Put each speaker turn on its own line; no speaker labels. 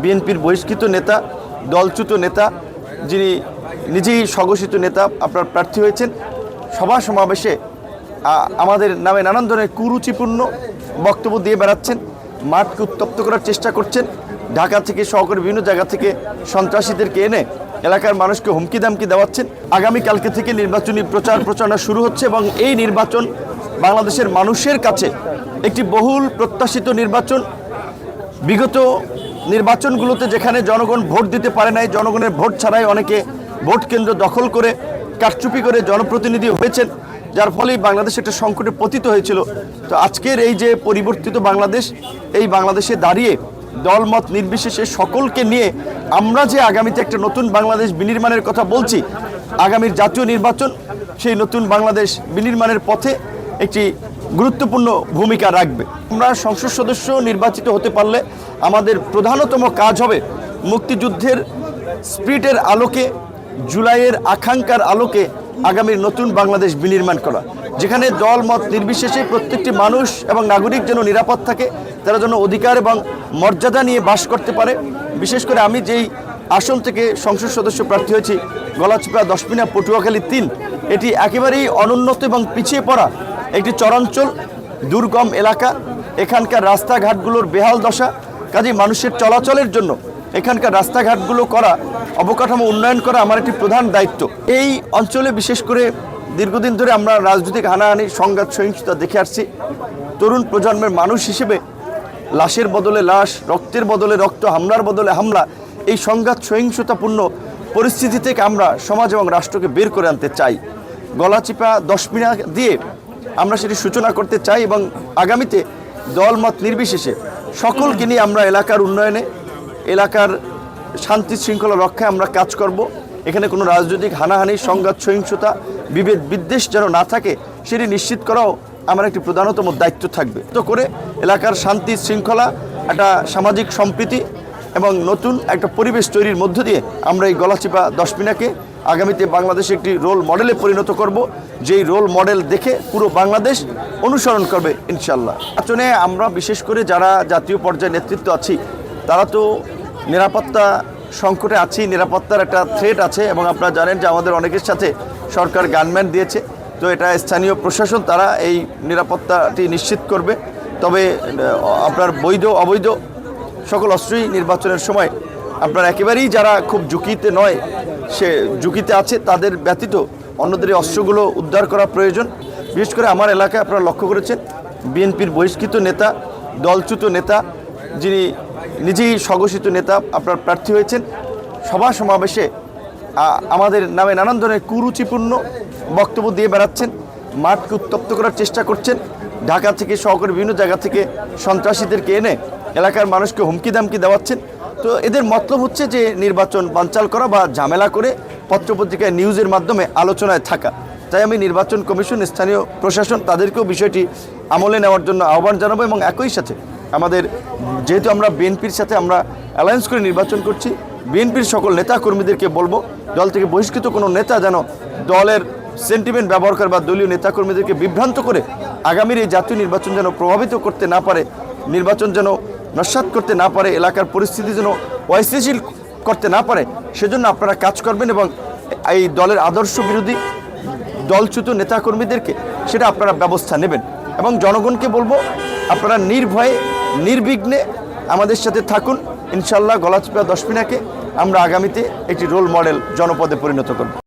বিএনপির বহিষ্কৃত নেতা, দলচ্যুত নেতা, যিনি নিজেই স্বঘোষিত নেতা আপনার প্রার্থী হয়েছেন, সভা সমাবেশে আমাদের নামে নানান ধরনের কুরুচিপূর্ণ বক্তব্য দিয়ে বেড়াচ্ছেন, মাঠকে উত্তপ্ত করার চেষ্টা করছেন। ঢাকা থেকে সহকারী বিভিন্ন জায়গা থেকে সন্ত্রাসীদেরকে এনে এলাকার মানুষকে হুমকি দামকি দেওয়াচ্ছেন। আগামীকালকে থেকে নির্বাচনী প্রচারণা শুরু হচ্ছে এবং এই নির্বাচন বাংলাদেশের মানুষের কাছে একটি বহুল প্রত্যাশিত নির্বাচন। বিগত নির্বাচনগুলোতে যেখানে জনগণ ভোট দিতে পারে নাই, জনগণের ভোট ছাড়াই অনেকে ভোট কেন্দ্র দখল করে কারচুপি করে জনপ্রতিনিধি হয়েছেন, যার ফলেই বাংলাদেশ একটা সংকটে পতিত হয়েছিল। তো আজকের এই যে পরিবর্তিত বাংলাদেশ, এই বাংলাদেশে দাঁড়িয়ে দলমত নির্বিশেষে সকলকে নিয়ে আমরা যে আগামীতে একটা নতুন বাংলাদেশ বিনির্মাণের কথা বলছি, আগামীর জাতীয় নির্বাচন সেই নতুন বাংলাদেশ বিনির্মাণের পথে একটি গুরুত্বপূর্ণ ভূমিকা রাখবে। আমরা সংসদ সদস্য নির্বাচিত হতে পারলে আমাদের প্রধানতম কাজ হবে মুক্তিযুদ্ধের স্পিরিটের আলোকে, জুলাইয়ের আকাঙ্ক্ষার আলোকে আগামীর নতুন বাংলাদেশ বিনির্মাণ করা, যেখানে দল মত নির্বিশেষে প্রত্যেকটি মানুষ এবং নাগরিক যেন নিরাপদ থাকে, তারা যেন অধিকার এবং মর্যাদা নিয়ে বাস করতে পারে। বিশেষ করে আমি যেই আসন থেকে সংসদ সদস্য প্রার্থী হয়েছি, গলাচিপা, দশমিনা, পটুয়াখালী 3, এটি একেবারেই অনুন্নত এবং পিছিয়ে পড়া একটি চরাঞ্চল, দুর্গম এলাকা। এখানকার রাস্তাঘাটগুলোর বেহাল দশা, কাজেই মানুষের চলাচলের জন্য এখানকার রাস্তাঘাটগুলো করা, অবকাঠামো উন্নয়ন করা আমার একটি প্রধান দায়িত্ব। এই অঞ্চলে বিশেষ করে দীর্ঘদিন ধরে আমরা রাজনৈতিক হানাহানি, সংঘাত, সহিংসতা দেখে আসছি। তরুণ প্রজন্মের মানুষ হিসেবে লাশের বদলে লাশ, রক্তের বদলে রক্ত, হামলার বদলে হামলা, এই সংঘাত সহিংসতাপূর্ণ পরিস্থিতি থেকে আমরা সমাজ এবং রাষ্ট্রকে বের করে আনতে চাই। গলাচিপা, দশমিনা দিয়ে আমরা সেটি সূচনা করতে চাই এবং আগামীতে দলমত নির্বিশেষে সকলকে নিয়ে আমরা এলাকার উন্নয়নে, এলাকার শান্তি শৃঙ্খলা রক্ষায় আমরা কাজ করব। এখানে কোনো রাজনৈতিক হানাহানি, সংঘাত, সহিংসতা, বিভেদ বিদ্বেষ যেন না থাকে সেটি নিশ্চিত করাও আমার একটি প্রধানতম দায়িত্ব থাকবে। তো করে এলাকার শান্তি শৃঙ্খলা, একটা সামাজিক সম্প্রীতি এবং নতুন একটা পরিবেশ তৈরির মধ্য দিয়ে আমরা এই গলাচিপা দশমিনাকে আগামীতে বাংলাদেশে একটি রোল মডেলে পরিণত করব, যেই রোল মডেল দেখে পুরো বাংলাদেশ অনুসরণ করবে ইনশাল্লাহ। নির্বাচনে আমরা বিশেষ করে যারা জাতীয় পর্যায়ে নেতৃত্ব আছি, তারা তো নিরাপত্তা সংকটে আছি, নিরাপত্তার একটা থ্রেট আছে এবং আপনারা জানেন যে আমাদের অনেকের সাথে সরকার গানম্যান দিয়েছে। তো এটা স্থানীয় প্রশাসন, তারা এই নিরাপত্তাটি নিশ্চিত করবে। তবে আপনার বৈধ অবৈধ সকল অস্ত্রই নির্বাচনের সময় আপনার একেবারেই যারা খুব ঝুঁকিতে নয়, সে ঝুঁকিতে আছে, তাদের ব্যতীত অন্যদের এই অস্ত্রগুলো উদ্ধার করা প্রয়োজন। বিশেষ করে আমার এলাকায় আপনারা লক্ষ্য করেছেন, বিএনপির বহিষ্কৃত নেতা, দলচ্যুত নেতা, যিনি নিজেই স্বঘোষিত নেতা আপনার প্রার্থী হয়েছেন, সভা সমাবেশে আমাদের নামে নানান ধরনের কুরুচিপূর্ণ বক্তব্য দিয়ে বেড়াচ্ছেন, মাঠকে উত্তপ্ত করার চেষ্টা করছেন। ঢাকা থেকে সহকারী বিভিন্ন জায়গা থেকে সন্ত্রাসীদেরকে এনে এলাকার মানুষকে হুমকি দামকি দেওয়াচ্ছেন। তো এদের মতলব হচ্ছে যে নির্বাচন বানচাল করা বা ঝামেলা করে পত্রপত্রিকায় নিউজের মাধ্যমে আলোচনায় থাকা। তাই আমি নির্বাচন কমিশন, স্থানীয় প্রশাসন, তাদেরকেও বিষয়টি আমলে নেওয়ার জন্য আহ্বান জানাবো এবং একই সাথে আমাদের, যেহেতু আমরা বিএনপির সাথে আমরা অ্যালায়েন্স করে নির্বাচন করছি, বিএনপির সকল নেতা কর্মীদেরকে বলবো, দল থেকে বহিষ্কৃত কোনো নেতা যেন দলের সেন্টিমেন্ট ব্যবহার করে বা দলীয় নেতাকর্মীদেরকে বিভ্রান্ত করে আগামীর এই জাতীয় নির্বাচন যেন প্রভাবিত করতে না পারে, নির্বাচন যেন নস্যাৎ করতে না পারে, এলাকার পরিস্থিতি যেন অস্থিতিশীল করতে না পারে, সেজন্য আপনারা কাজ করবেন এবং এই দলের আদর্শ বিরোধী দলচ্যুত নেতাকর্মীদেরকে সেটা আপনারা ব্যবস্থা নেবেন। এবং জনগণকে বলবো, আপনারা নির্ভয়ে নির্বিঘ্নে আমাদের সাথে থাকুন। ইনশাল্লাহ গলাচিপা দশমিনাকে আমরা আগামীতে একটি রোল মডেল জনপদে পরিণত করব।